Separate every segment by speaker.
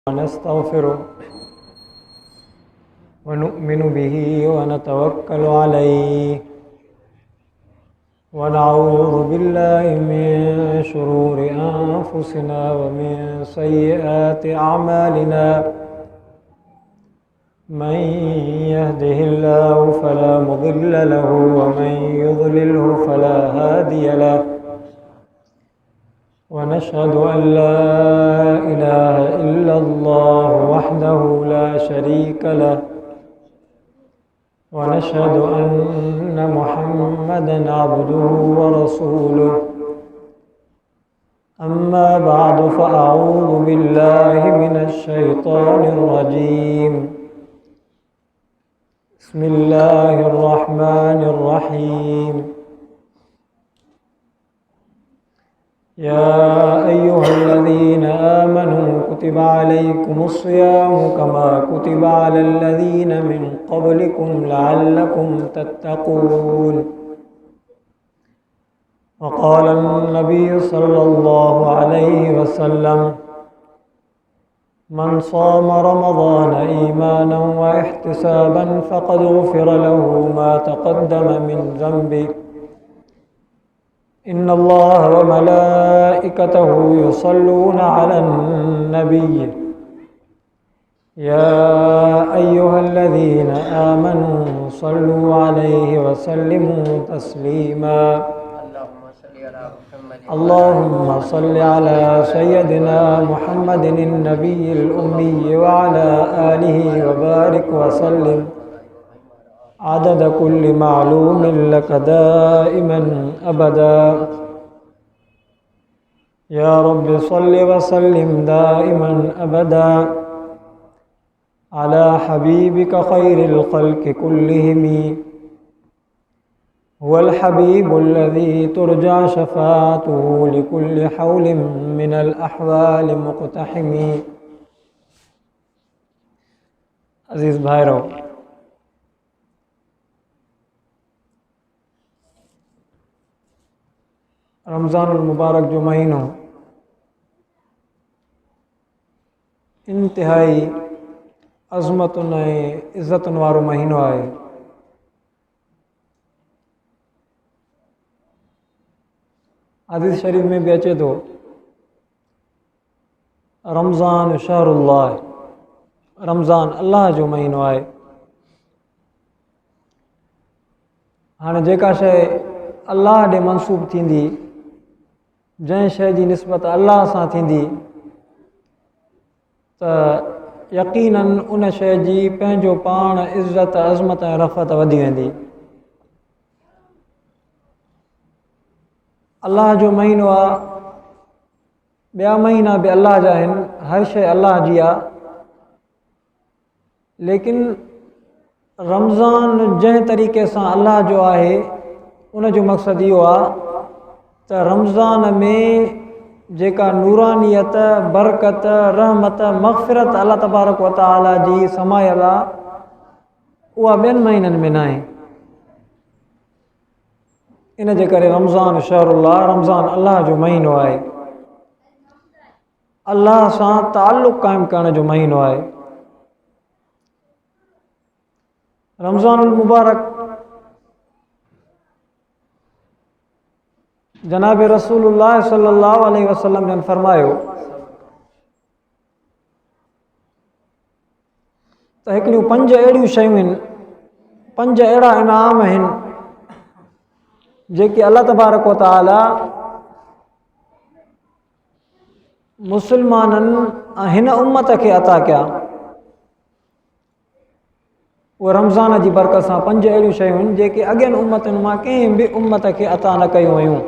Speaker 1: ونستغفره ونؤمن به ونتوكل عليه ونعوذ بالله من شرور أنفسنا ومن سيئات أعمالنا. من يهده الله فلا مضل له ومن يضلله فلا هادي له. ونشهد أن لا إله إلا الله وحده لا شريك له. ونشهد أن محمدًا عبده ورسوله. أما بعد فأعوذ بالله من الشيطان الرجيم. بسم الله الرحمن الرحيم. يا أيها الذين آمنوا كتب عليكم الصيام كما كتب على الذين من قبلكم لعلكم تتقون. وقال النبي صلى الله عليه وسلم: من صام رمضان إيمانا واحتسابا فقد غفر له ما تقدم من ذنبه. إن الله وملائكته يصلون على النبي يا أيها الذين آمنوا صلوا عليه وسلموا تسليما. اللهم صل على سيدنا محمد النبي الأمي وعلى آله وبارك وسلم عدد كل معلوم لك دائما أبدا. يا رب صل وسلم دائما أبدا على حبيبك خير الخلق كلهم. هو الحبيب الذي ترجى شفاعته لكل حول من الأحوال مقتحم. عزیز بھائیرو، रमज़ान मुबारक जो महीनो इंतिहाई अज़मतुनि ऐं इज़्ज़तुनि वारो महीनो आहे। हदीस शरीफ़ में भी अचे थो, रमज़ान शहरुल्लाह, रमज़ान अल्लाह जो महीनो आहे। हाणे जेका शइ अल्लाह ॾे मनसूब थींदी, जंहिं शइ जी निस्बत अल्लाह सां थींदी, त यकीनन उन शइ जी पंहिंजो पाण इज़्ज़त अज़मत ऐं रफ़त वधी वेंदी। अल्लाह जो महीनो आहे, ॿिया महीना बि अल्लाह जा आहिनि, हर शइ अल्लाह जी आहे, लेकिन रमज़ान जंहिं तरीक़े सां अल्लाह जो आहे, उन जो मक़सदु इहो आहे त रमज़ान में जेका नूरानियत, बरकत, रहमत, मग़फ़िरत अल्लाह तबारक व तआला जी समायल आहे, उहा ॿियनि महीननि में न आहे। इन जे करे रमज़ान शहरुल्लाह, रमज़ान अल्लाह जो महीनो आहे, अल्लाह सां ताल्लुक़ क़ाइमु करण जो महीनो आहे। रमज़ान मुबारक जनाब रसूलुल्लाह सल्लल्लाहु अलैहि वसल्लम जन फरमायो त हिकिड़ियूं 5 अहिड़ियूं शयूं आहिनि, 5 अहिड़ा इनाम आहिनि जेके अल्लाह तबारक व तआला मुस्लमाननि हिन उम्मत खे अता कया। उहे रमज़ान जी बरकत सां 5 अहिड़ियूं शयूं आहिनि जेके अॻियनि उम्मतुनि मां कंहिं बि उम्मत खे अता न कयूं हुयूं।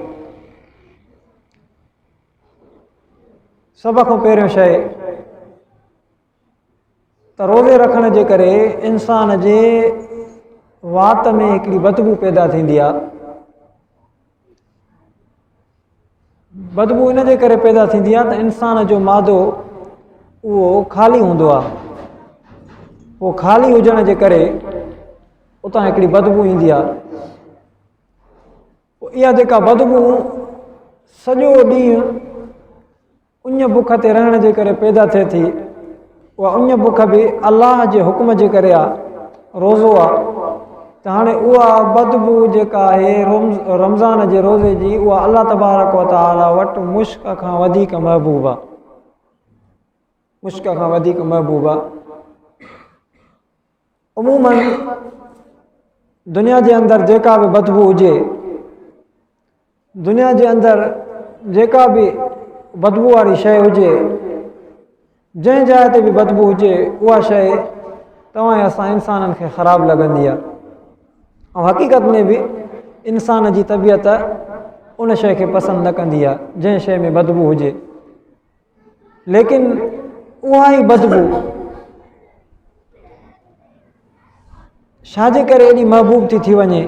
Speaker 1: सभ खां पहिरियों शइ त रोज़े रखण जे करे इंसान जे वात में हिकिड़ी बदबू पैदा थींदी आहे। बदबू इन जे करे पैदा थींदी आहे त इंसान जो मादो उहो ख़ाली हूंदो आहे। उहो ख़ाली हुजण जे करे उतां हिकिड़ी बदबू ईंदी आहे। इहा जेका बदबू सॼो ॾींहुं उन बुख ते रहण जे करे पैदा थिए थी, उहा उञ बुख बि अलाह जे हुकुम जे करे आहे, रोज़ो आहे। त हाणे उहा बदबू जेका आहे रमज़ान जे रोज़े जी, उहा अलाह तबारक व तआला वटि मुश्क खां वधीक महबूब आहे, मुश्क खां वधीक महबूब आहे। अमूमन दुनिया जे अंदरि जेका बि बदबू हुजे, दुनिया जे अंदरि जेका बि बदबू वारी शइ हुजे, जंहिं जाइ ते बि बदबू हुजे, उहा शइ तव्हां असां इंसाननि खे ख़राबु लॻंदी आहे। ऐं हक़ीक़त में बि इंसान जी तबियत उन शइ खे पसंदि न कंदी आहे जंहिं शइ में बदबू हुजे। लेकिन उहा ई बदबू छाजे करे एॾी महबूब थी वञे,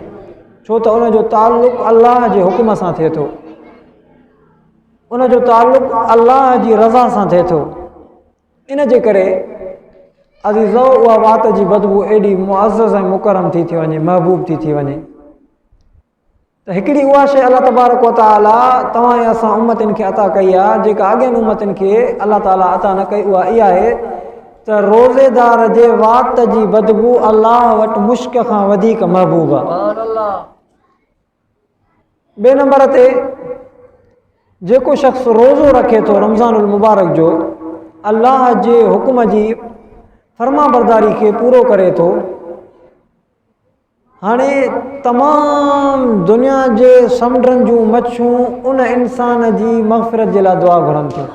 Speaker 1: छो त उनजो ताल्लुक़ अलाह जे हुकुम सां थिए थो, उनजो ताल्लुक़ अलाह जी रज़ा सां थिए थो। इन जे करे अज़ीज़ो उहा वात जी बदबू एॾी मुअज़्ज़ज़ ऐं मुकरम थी वञे, महबूब थी वञे। त हिकिड़ी उहा शइ अलाह तबारक व तआला तव्हां ऐं असां उम्मतिन खे अता कई आहे, जेका अॻियनि उम्मतिन खे अलाह ताला अता न कई, उहा इहा आहे त रोज़ेदार जे वात जी बदबू अलाह वटि मुश्क खां वधीक महबूब आहे। ॿिए नंबर ते जेको शख़्स रोज़ो रखे थो रमज़ानुल मुबारक जो, अलाह जे हुकुम जी फर्मा बरदारी खे पूरो करे थो, हाणे तमामु दुनिया जे समुंडनि जूं मच्छूं उन इंसान जी मग़फ़िरत जे लाइ दुआ घुरनि थियूं।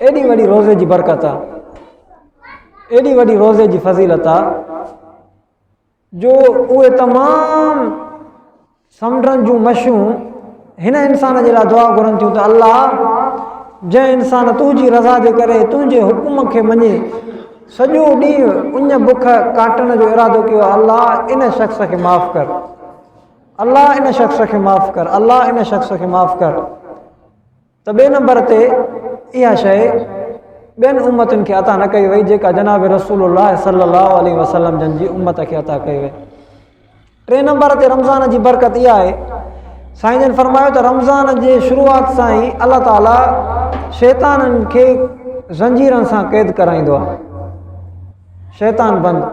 Speaker 1: एॾी वॾी रोज़े जी बरकत आहे, एॾी वॾी रोज़े जी फज़ीलत आहे, जो उहे तमामु समुंडनि जूं मच्छूं हिन इंसान जे लाइ दुआ घुरनि थियूं त अलाह, जंहिं इंसान तुंहिंजी रज़ा जे करे तुंहिंजे हुकुम खे मञे सॼो ॾींहुं उञ बुख काटण जो इरादो कयो, अलाह इन शख़्स खे माफ़ु कर, अलाह इन शख़्स खे माफ़ु कर, अलाह इन शख़्स खे माफ़ु कर। त ॿिए नंबर ते इहा शइ ॿियनि उम्मतुनि खे अता न कई वई, जेका जनाब रसूलुल्लाह सल्लल्लाहु अलैहि वसल्लम जन जी उम्मत खे अता कई वई। टे नंबर ते रमज़ान जी बरकत इहा आहे, साईं जन फरमायो त रमज़ान जे शुरूआत सां ई अलाह ताला शैताननि खे ज़ंजीरनि सां क़ैद कराईंदो आहे, शैतान बंदि।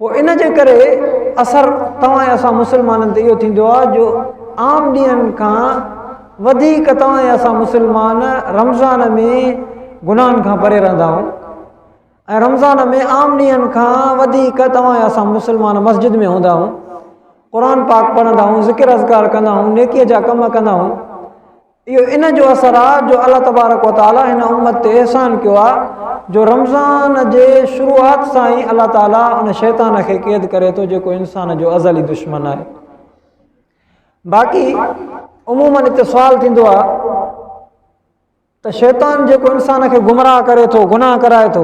Speaker 1: पोइ इन जे करे असरु तव्हां ऐं असां मुस्लमाननि ते इहो थींदो आहे, जो आम ॾींहंनि खां वधीक तव्हां ऐं असां मुस्लमान रमज़ान में गुनाहनि खां परे रहंदा आहियूं, ऐं रमज़ान में आम ॾींहंनि खां वधीक तव्हां ऐं असां मुस्लमान मस्जिद में हूंदा आहियूं, क़ुर पाक पढ़ंदा आहियूं, ज़िक्र अज़कार कंदा आहियूं, नेकीअ जा कम कंदा आहियूं। इहो इन जो असरु आहे जो अलाह तबारक व तआला हिन उम्मत ते एहसान कयो आहे, जो रमज़ान जे शुरूआत सां ई अलाह ताला उन शैतान खे क़ैद करे थो, जेको इंसान जो अज़ली दुश्मन आहे। बाक़ी उमूमन हिते सुवालु थींदो आहे त शैतान जेको इंसान खे गुमराह करे थो, गुनाह कराए थो,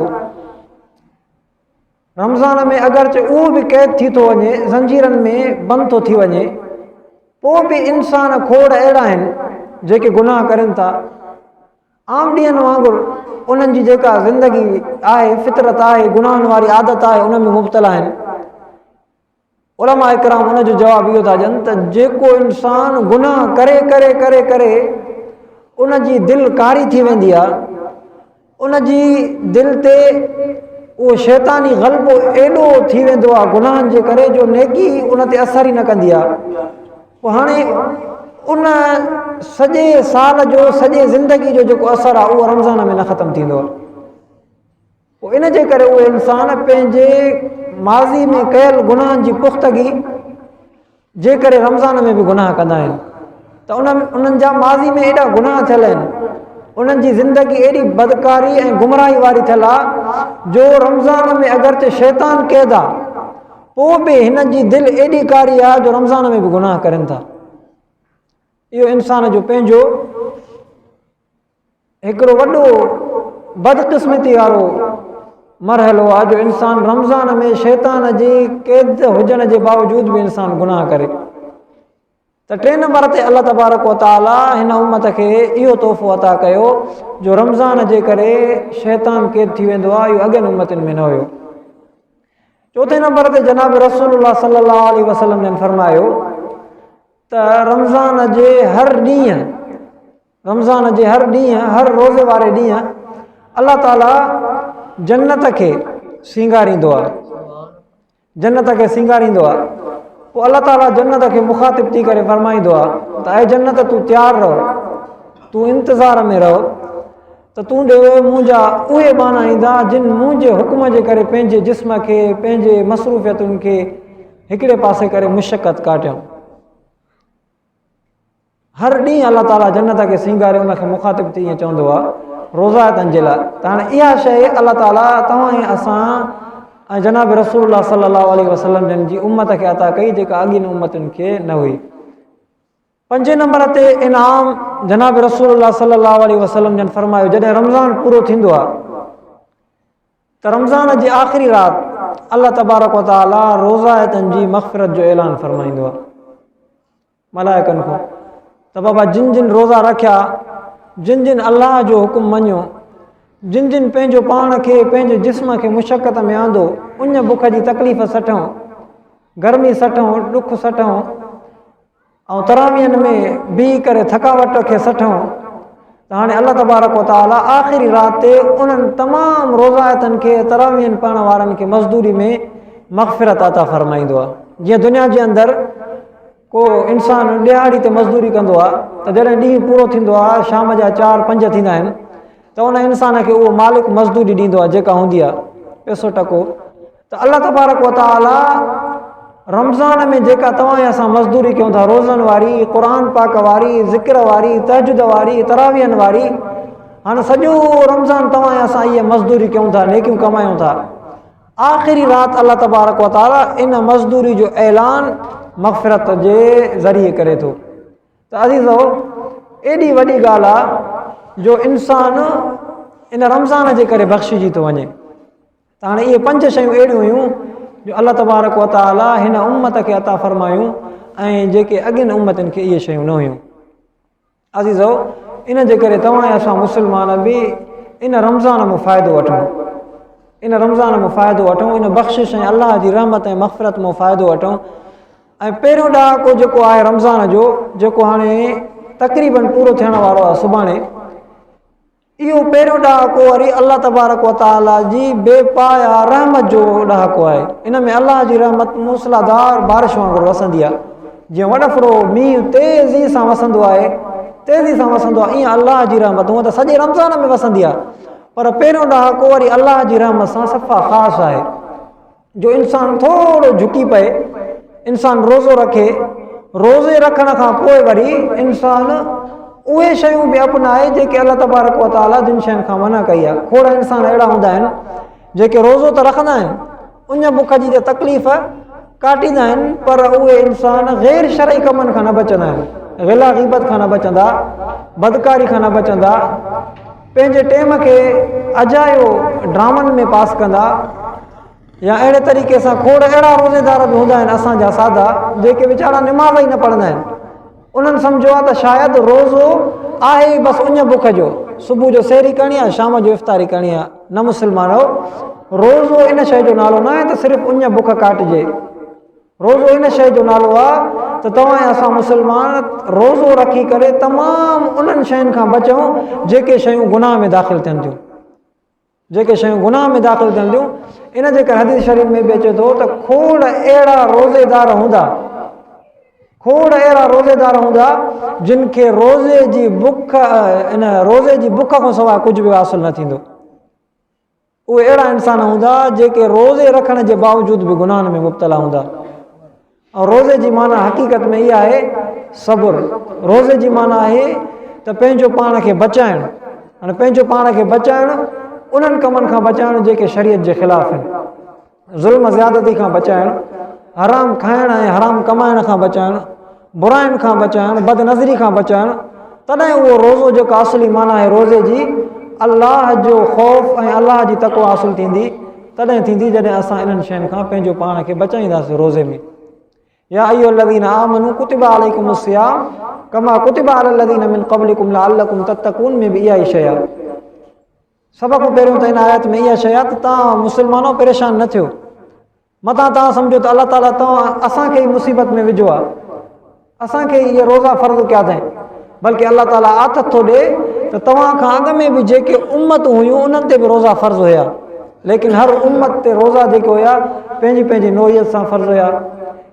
Speaker 1: रमज़ान में अगरचे उहो बि क़ैद थी थो वञे, ज़ंजीरनि में बंदि थो थी वञे, पोइ बि इंसान खोड़ अहिड़ा आहिनि जेके गुनाह करनि था। आम ॾींहंनि वांगुरु उन्हनि जी जेका ज़िंदगी आहे, फितरत आहे, गुनाहनि वारी आदत आहे, उन में मुब्तला आहिनि। उलमा इकराम उन जो जवाबु इहो था ॾियनि त जेको इंसान गुनाह करे करे करे करे उन जी दिलि कारी थी वेंदी आहे, उन जी दिलि ते उहो शैतानी ग़लबो एॾो थी वेंदो आहे गुनाहनि जे करे, जो नेकी उन ते असर ई न कंदी आहे। पोइ हाणे उन सॼे साल जो, सॼे ज़िंदगी जो जेको असरु आहे, उहो रमज़ान में न ख़तमु थींदो आहे। पोइ इन जे करे उहे इंसान पंहिंजे माज़ी में कयल गुनाहनि जी पुख़्तगी जे करे रमज़ान में बि गुनाह कंदा आहिनि, त उन्हनि जा माज़ी में एॾा गुनाह थियल आहिनि, उन्हनि जी ज़िंदगी एॾी बदकारी ऐं गुमराही वारी थियल आहे, जो रमज़ान में अगरचे शैतान क़ैद आहे, पोइ बि हिन जी दिलि एॾी कारी आहे जो रमज़ान में बि गुनाह करनि था। इहो इंसान जो पंहिंजो हिकिड़ो वॾो बदकिस्मती वारो मरहलो आहे, जो इंसान रमज़ान में शैतान जी क़ैद हुजण जे बावजूदि बि इंसान गुनाह करे। त टे नंबर ते अलाह तबारक व तआला हिन उम्मत खे इहो तोहफ़ो अता कयो, जो रमज़ान जे करे शैतान क़ैद थी वेंदो आहे, इहो अॻियनि उम्मतुनि में न हुयो। चौथे नंबर ते जनाब रसूलुल्लाह सल्लल्लाहु अलैहि वसल्लम ने फरमायो त रमज़ान जे हर ॾींहुं, हर रोज़े वारे ॾींहुं अल्लाह ताला जन्नत खे सींगारींदो आहे, जन्नत खे सींगारींदो आहे। पोइ अल्लाह ताला जन्नत खे मुखातिब थी करे फरमाईंदो आहे त ऐं जन्नत तूं तयारु रहो, तूं इंतज़ार में रहो त तूं ॾे मुंहिंजा उहे बाना ईंदा जिन मुंहिंजे हुकुम जे करे पंहिंजे जिस्म खे पंहिंजे मसरूफ़ियतुनि खे हिकिड़े पासे करे मुशक़त काटियऊं। हर ॾींहुं अल्लाह ताला जन्नत खे सींगारे उनखे मुखातिब थी ईअं चवंदो आहे रोज़ातनि जे लाइ। त हाणे इहा शइ अल्लाह ताला तव्हां ऐं असां ऐं जनाब रसूलुल्लाह सल्लल्लाहु अलैहि वसल्लम जिन जी उम्मत खे अता कई जेका अॻियुनि उम्मतुनि खे न हुई। 5 नंबर ते इनाम जनाब रसूलुल्लाह सल्लल्लाहु अलैहि वसल्लम जन फरमायो जॾहिं रमज़ान पूरो थींदो आहे त रमज़ान जी आख़िरी राति अल्लाह तबारक व तआला रोज़ातनि जी मग़फ़िरत जो ऐलान फरमाईंदो आहे मलाइकनि खां त बाबा जिन जिन रोज़ा रखिया, जिन जिन अल्लाह जो हुकुम मञियो, जिन जिन पंहिंजो पाण खे पंहिंजे जिस्म खे मुशक़त में आंदो, उन बुख जी तकलीफ़ सठूं, गर्मी सठूं, ॾुख सठूं ऐं तरावीहनि में बीह करे थकावट खे सठूं, त हाणे अल्लाह तबारक व तआला आख़िरी राति ते उन्हनि तमामु रोज़ातनि खे तरावीहनि पढ़ण वारनि खे मज़दूरी में मग़फ़िरत अता फरमाईंदो आहे। जीअं दुनिया जे अंदरि को इंसानु ॾियाड़ी ते मज़दूरी कंदो आहे त जॾहिं ॾींहुं पूरो थींदो आहे, शाम जा 4-5 थींदा आहिनि त उन इंसान खे उहो मालिक मज़दूरी ॾींदो आहे जेका हूंदी आहे पैसो टको। त अल्लाह तबारक व तआला रमज़ान में जेका तव्हां ऐं असां मज़दूरी कयूं था, रोज़नि वारी, क़ुर पाक वारी, ज़िक्र वारी, तहजुद वारी, तरावीहनि वारी, हाणे सॼो रमज़ान तव्हां ऐं असां इहे मज़दूरी कयूं था, नेकियूं कमायूं था। आख़िरी राति अल्लाह तबारक व तआला इन मज़दूरी जो ऐलान मग़फ़िरत जे ज़रिए करे थो। त अज़ीज़ो एॾी वॾी ॻाल्हि आहे जो इंसानु इन रमज़ान जे करे बख़्शिजी थो वञे। त हाणे इहे 5 शयूं अहिड़ियूं हुयूं जो अल्लाह तबारक व तआला हिन उम्मत खे अता फ़रमायूं ऐं जेके अॻियुनि उम्मतनि खे इहे शयूं न हुयूं। अज़ीज़ो इन जे करे तव्हां ऐं असां मुस्लमान बि इन रमज़ान में फ़ाइदो वठूं, इन रमज़ान में फ़ाइदो वठूं, इन बख़्शिश ऐं अल्लाह जी रहमत ऐं मग़फ़िरत में फ़ाइदो वठूं। ऐं पहिरियों ॾाको जेको आहे रमज़ान जो, जेको हाणे तक़रीबन पूरो थियण वारो आहे सुभाणे, इहो पहिरियों ॾाको वरी अल्लाह तबारक व तआला जी बेपाया रहमत जो ॾाको आहे। इन में अल्लाह जी रहमत मूसलाधार बारिश वांगुरु वसंदी आहे। जीअं वॾफड़ो मींहुं तेज़ी सां वसंदो आहे, तेज़ी सां वसंदो आहे, ईअं अल्लाह जी रहमत हूअं त सॼे रमज़ान में वसंदी आहे, पर पहिरियों ॾाको वरी अल्लाह जी रहमत सां सफ़ा ख़ासि आहे जो इंसानु थोरो झुकी पए, इंसानु रोज़ो रखे, रोज़े रखण खां पोइ वरी इंसानु उहे शयूं बि अपनाए जेके अल्लाह तबारक व तआला जिन शयुनि खां मना कई आहे। खोड़ इंसान अहिड़ा हूंदा आहिनि जेके रोज़ो त रखंदा आहिनि, उन बुख जी त तकलीफ़ काटींदा आहिनि, पर उहे इंसान ग़ैर शरई कमनि खां न बचंदा आहिनि। ग़िला ग़ीबत खां न बचंदा, बदकारी खां न बचंदा, पंहिंजे टेम खे अजायो ड्रामनि में पास कंदा, या अहिड़े तरीक़े सां खोड़ अहिड़ा रोज़ेदार बि हूंदा आहिनि असांजा सादा जेके वीचारा निमाज़ ई न पढ़ंदा आहिनि। उन्हनि सम्झो आहे त शायदि रोज़ो आहे ई बसि उन बुख जो, सुबुह जो सेरी करणी आहे, शाम जो इफ़्तारी करणी आहे। न मुस्लमानो, रोज़ो इन शइ जो नालो न आहे त सिर्फ़ु उन बुख काटिजे। रोज़ो इन शइ जो नालो आहे त तव्हां ऐं असां मुस्लमान रोज़ो रखी करे तमामु उन्हनि शयुनि खां बचूं जेके शयूं गुनाह में दाख़िल थियनि थियूं, जेके शयूं गुनाह में दाख़िल थियनि थियूं। इन जे करे हदीस शरीफ़ में बि अचे थो त खोड़ अहिड़ा रोज़ेदार हूंदा, खोड़ अहिड़ा रोज़ेदार हूंदा जिन खे रोज़े जी बुख, इन रोज़े जी बुख खां सवाइ कुझु बि हासिलु न थींदो। उहे अहिड़ा इंसान हूंदा जेके रोज़े रखण जे बावजूदि बि गुनाहनि में मुब्तला हूंदा। ऐं रोज़े जी माना हक़ीक़त में इहा आहे सब्र। रोज़े जी माना आहे त पंहिंजो पाण खे बचाइणु। हाणे पंहिंजो पाण खे बचाइणु उन्हनि कमनि खां बचाइणु जेके शरीयत जे ख़िलाफ़ आहिनि, ज़ुल्म ज़्यादती खां बचाइणु, हराम खाइण ऐं हराम कमाइण खां बचाइणु, बुराइनि खां बचाइणु, बदनज़री खां बचाइणु। तॾहिं उहो रोज़ो जेको असली माना आहे रोज़े जी, अल्लाह जो ख़ौफ़ ऐं अल्लाह जी तक़वा हासिलु थींदी, तॾहिं थींदी जॾहिं असां इन्हनि शयुनि खां पंहिंजो पाण खे बचाईंदासीं रोज़े में। या अय्युहल्लज़ीना आमनू कुतिबा अलैकुमुस सियाम कमा कुतिबा अलल लज़ीना मिन क़ब्लिकुम लअल्लकुम तत्तक़ून में बि इहा ई शइ आहे। सभ खां पहिरियों त इन आयत में इहा शइ आहे त तव्हां मुस्लमानो परेशान न थियो। मथां तव्हां सम्झो त अल्लाह ताला तव्हां असांखे ई मुसीबत में विझो आहे, असांखे इहे रोज़ा फ़र्ज़ु कया अथई, बल्कि अल्लाह ताला आथत थो ॾिए त तव्हां खां अॻु में बि जेके उम्मत हुयूं उन्हनि ते बि रोज़ा फ़र्ज़ु हुया, लेकिन हर उम्मत ते रोज़ा जेके हुया पंहिंजी पंहिंजी नोइयत सां फ़र्ज़ु हुया।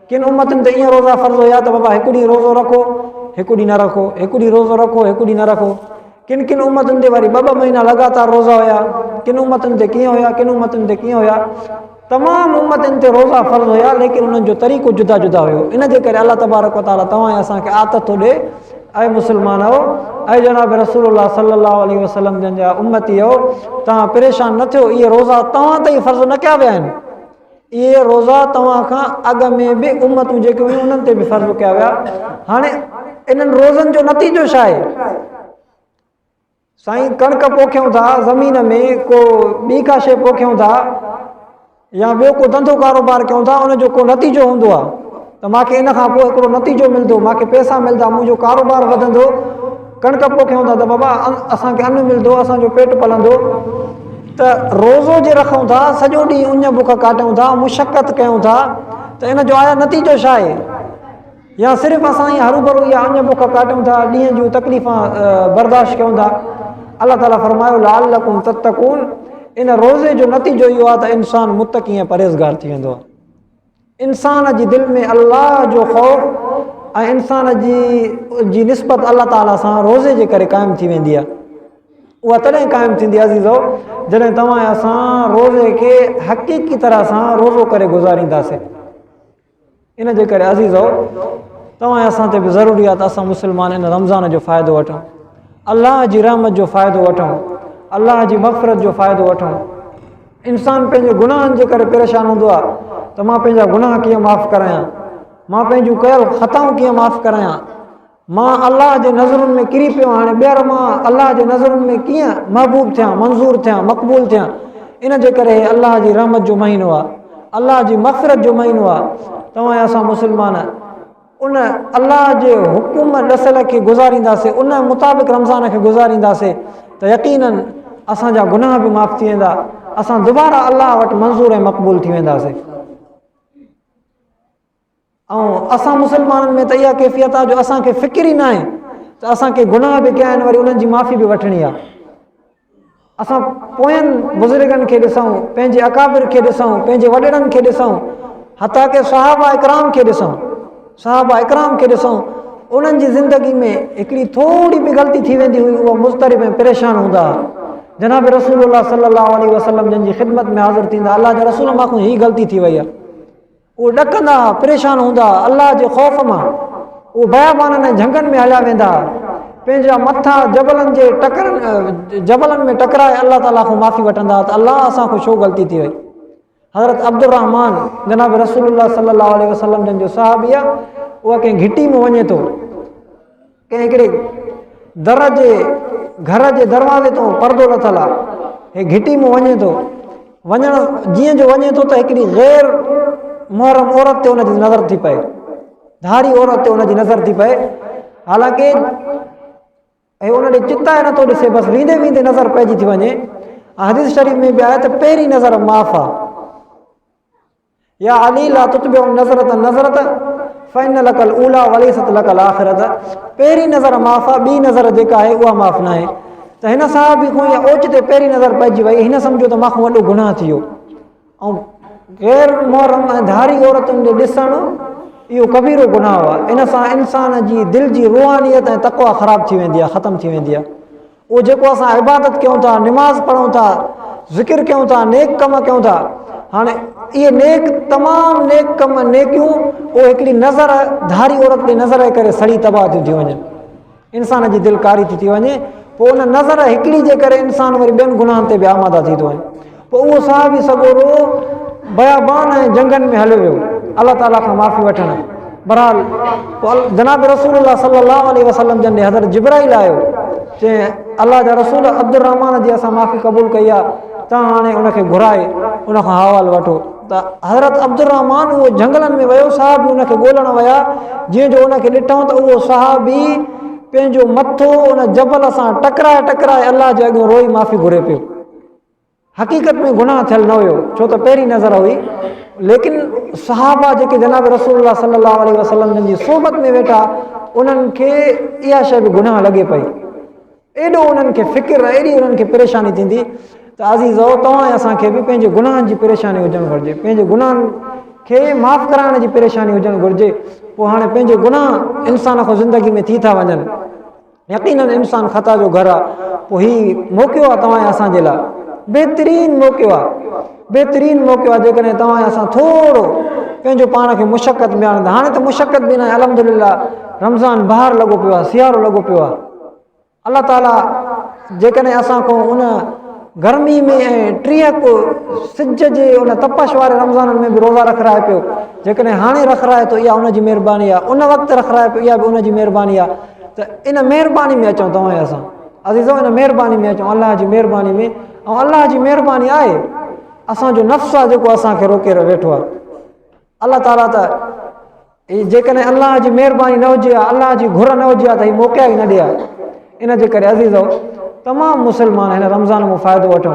Speaker 1: किन उम्मतनि ते ईअं रोज़ा फ़र्ज़ु हुया त बाबा हिकु ॾींहुं रोज़ो रखो, हिकु ॾींहुं न रखो, हिकु ॾींहुं रोज़ो रखो, हिकु ॾींहुं न रखो। किन किन उम्मतनि ते वरी ॿ महीना लगातार रोज़ा हुया, किन उम्मतनि ते कीअं हुया, किन उम्मतनि ते कीअं हुया। तमामु उम्मतनि ते रोज़ा फ़र्ज़ु हुया, लेकिन उन्हनि जो तरीक़ो जुदा जुदा हुयो। इन जे करे अलाह तबारक व तआला तव्हां असांखे आदत थो ॾे, ऐं मुस्लमानो, ऐं जनाब रसूलुल्लाह सल्लल्लाहु अलैहि वसल्लम जन जा उम्मती हो, तव्हां परेशान न थियो। इहे रोज़ा तव्हां ते ई फ़र्ज़ु न कया विया आहिनि, इहे रोज़ा तव्हां खां अॻु में बि उम्मतूं जेके हुयूं उन्हनि ते बि फ़र्ज़ु कया विया। हाणे इन्हनि रोज़नि जो नतीजो छा आहे? साईं कणिक पोखियूं था ज़मीन में, को ॿी का शइ पोखियूं था या ॿियो को धंधो कारोबार कयूं था, उनजो को नतीजो हूंदो आहे त मूंखे इन खां पोइ हिकिड़ो नतीजो मिलंदो, मूंखे पैसा मिलंदा, मुंहिंजो कारोबार वधंदो। कणिक पोखियूं था त बाबा असांखे अन्न मिलंदो, असांजो पेट पलंदो। त रोज़ो जे रखूं था, सॼो ॾींहुं उञ बुख काटियूं था, मुशक़त कयूं था, त इन जो आया नतीजो छा आहे? या सिर्फ़ु असां ई हरू भरू या उञ बुख काटियूं था, ॾींहं जूं तकलीफ़ां बर्दाश्त कयूं था। अलाह ताला फरमायो लअल्लकुम तत्तकून, इन रोज़े जो नतीजो इहो आहे त इंसानु मुतक़ी ऐं परहेज़गार थी वेंदो आहे। इंसान जी दिलि में अल्लाह जो ख़ौफ़ ऐं इंसान जी निस्बत अलाह ताला सां रोज़े जे करे क़ाइमु थी वेंदी आहे। उहा तॾहिं क़ाइमु थींदी आहे अज़ीज़ो, जॾहिं तव्हां असां रोज़े खे हक़ीक़ी तरह सां रोज़ो करे गुज़ारींदासीं। इन जे करे अज़ीज़ो, तव्हां असां ते बि ज़रूरी आहे त असां मुस्लमान इन रमज़ान जो फ़ाइदो वठूं, अल्लाह जी रहमत जो फ़ाइदो वठूं, अल्लाह जी मग़फ़िरत जो फ़ाइदो वठूं। इंसानु पंहिंजे गुनाहनि जे करे परेशान हूंदो आहे त मां पंहिंजा गुनाह कीअं माफ़ु करायां, मां पंहिंजूं कयल ख़ताऊं कीअं माफ़ु करायां, मां अल्लाह जे नज़रुनि में किरी पियो, हाणे ॿीहर मां अल्लाह जे नज़रुनि में कीअं महबूब थियां, मंज़ूर थियां, मक़बूल थियां। इन जे करे अल्लाह जी रहमत जो महीनो आहे, अल्लाह जी मग़फ़िरत जो महीनो आहे। तव्हां असां मुस्लमान उन अल्लाह जे हुकुम ॾसल खे गुज़ारींदासीं, उन मुताबिक़ रमज़ान खे गुज़ारींदासीं त यकीनन असांजा गुनाह बि माफ़ थी वेंदा, असां दुबारा अल्लाह वटि मंज़ूर ऐं मक़बूल थी वेंदासीं। ऐं असां मुस्लमाननि में त इहा कैफ़ियत आहे जो असांखे फ़िक्र ई न आहे त असांखे गुनाह बि कया आहिनि, वरी उन्हनि जी माफ़ी बि वठणी आहे। असां पोयनि बुज़ुर्गनि खे ॾिसूं, पंहिंजे अकाबिर खे ॾिसूं, पंहिंजे वॾेरनि खे ॾिसूं, हता के सहाबा इकराम खे ॾिसूं, सहाबा इकराम खे ॾिसूं, उन्हनि जी ज़िंदगी में हिकिड़ी थोरी बि ग़लती थी वेंदी हुई, उहा मुज़तरिब ऐं परेशान हूंदा। जनाब रसूलुल्लाह सल्लल्लाहु अलैहि वसल्लम जिन जी ख़िदमत में हाज़िर थींदा, अल्लाह जे रसूल मां हीअ ग़लती थी वई आहे, उहे ॾकंदा, परेशान हूंदा अल्लाह जे ख़ौफ़ मां। उहे बयाबाननि ऐं झंगनि में हलिया वेंदा, पंहिंजा मथा जबलनि में टकराए अल्लाह ताला खां माफ़ी वठंदा त अल्लाह असांखां छो ग़लती थी वई। हज़रत अब्दुर रहमान जनाब रसूलुल्लाह सल्लल्लाहु अलैहि वसल्लम जिन जो सहाबी आहे, उहा कंहिं घिटी में वञे थो, कंहिं हिकिड़े घर जे दरवाज़े तो परदो लथल आहे, हे घिटी में वञे थो, वञणु जीअं जो वञे थो त हिकिड़ी गैर मुहरम औरत ते हुनजी नज़र थी पए, धारी औरत ते हुनजी नज़र थी पए। हालांकि उन ॾे चिताए नथो ॾिसे, बसि वेंदे वेंदे नज़र पइजी थी वञे। हदीस शरीफ़ में बि आहे त पहिरीं नज़र माफ़ आहे, या अली ला तुतबिउ नज़रत नज़रत फ़इन लकल ऊला वलीसत लकल आख़िरत, पहिरीं नज़र माफ़ आहे, ॿी नज़र जेका आहे उहा माफ़ न आहे। त हिन सां बि कोई ओचिते पहिरीं नज़र पइजी वई, हिन सम्झो त मां वॾो गुनाह थी वियो। ऐं गैर मुहरम ऐं धारी औरतुनि ॾे ॾिसणु इहो कबीरो गुनाह आहे। इन सां इंसान जी दिलि जी रुहानियत ऐं तक़वा ख़राब थी वेंदी आहे, ख़तमु थी वेंदी आहे। उहो जेको असां इबादत कयूं था, निमाज़ पढ़ूं था, ज़िक्र कयूं था, नेक कम कयूं था, हाणे इहे तमामु नेक कम नेकियूं उहे हिकिड़ी नज़र धारी औरत ॾे नज़र जे करे सड़ी तबाह थियूं थी वञनि, इंसान जी दिलि कारी थी वञे। पोइ उन नज़र हिकिड़ी जे करे इंसानु वरी ॿियनि गुनाहनि ते बि आमादा थी थो वञे। पोइ उहो साहबी सॻोरो बयाबान ऐं जंगनि में हलियो वियो अल्लाह ताला खां माफ़ी वठणु। बहरहाल पोइ जनाब रसूलुल्लाह सल्लल्लाहु अलैहि वसल्लम जन ॾे हज़रत जिब्राइल आयो, चई अल्लाह जा रसूल अब्दुर रहमान जी असां माफ़ी क़बूल कई आहे, तव्हां हाणे उनखे घुराए उनखां हवालु वठो। त हज़रत अब्दुर रहमान उहो झंगलनि में वियो, साहबी उनखे ॻोल्हण विया, जीअं जो उनखे ॾिठऊं त उहो साहबी पंहिंजो मथो उन जबल सां टकराए टकराए अल्लाह जे अॻियां रोई माफ़ी घुरे पियो। हक़ीक़त में गुनाह थियल न हुयो, छो त पहिरीं नज़र हुई, लेकिन सहाबा जेके जनाब रसूलुल्लाह सल्लल्लाहु अलैहि वसल्लम जिन जी सोबत में वेठा, उन्हनि खे इहा शइ बि गुनाह लॻे पई। एॾो उन्हनि खे फ़िक्र, एॾी उन्हनि खे परेशानी थींदी त अज़ीज़ो तव्हां असांखे बि पंहिंजे गुनाहनि जी परेशानी हुजणु घुरिजे, पंहिंजे गुनाहनि खे माफ़ु कराइण जी परेशानी हुजणु घुरिजे। पोइ हाणे पंहिंजे गुनाह इंसान खां ज़िंदगी में थी था वञनि, यकीनन इंसानु ख़ता जो घरु आहे। पोइ हीउ मौक़ो आहे तव्हां असांजे लाइ, बहितरीनु मौक़ो आहे, बहितरीनु मौक़ो आहे। जेकॾहिं तव्हां असां थोरो पंहिंजो पाण खे मुशक़त में आणींदा, हाणे त मुशक़त बि न आहे, अल्हम्दुलिल्लाह रमज़ान ॿाहिरि लॻो पियो आहे, सियारो लॻो पियो आहे। अलाह ताला जेकॾहिं असां खां उन गर्मी में ऐं 30 सिज जे उन तपश वारे रमज़ाननि में बि रोज़ा रखाए पियो, जेकॾहिं हाणे रखाए थो, इहा उनजी महिरबानी आहे। उन वक़्तु रखाए पियो, इहा बि उनजी महिरबानी आहे। त इन महिरबानी में अचूं तव्हां असां, अज़ीज़ो इन महिरबानी में अचूं, अलाह जी महिरबानी में। ऐं अलाह जी महिरबानी आहे असांजो नफ़्स आहे जेको असांखे रोके वेठो आहे। अलाह ताला त जेकॾहिं अलाह जी महिरबानी न हुजे आहे, अलाह जी घुर न हुजे आहे, त हीउ मौक़ा ई न ॾिए आहे। इन जे करे अज़ीज़ो तमामु मुस्लमान हिन रमज़ान में फ़ाइदो वठूं,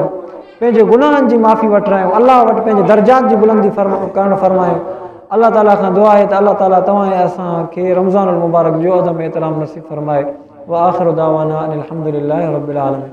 Speaker 1: पंहिंजे गुनाहनि जी माफ़ी वठरायूं, अलाह वटि पंहिंजे दर्जात जी बुलंदी करणु फरमायूं। अलाह ताला खां दुआ आहे त अलाह ताला तव्हां असांखे रमज़ान मुबारक जो अदब एहतराम नसीब फरमाए। व आख़िर दावाना अनिल हम्दुलिल्लाहि रब्बिल आलमीन।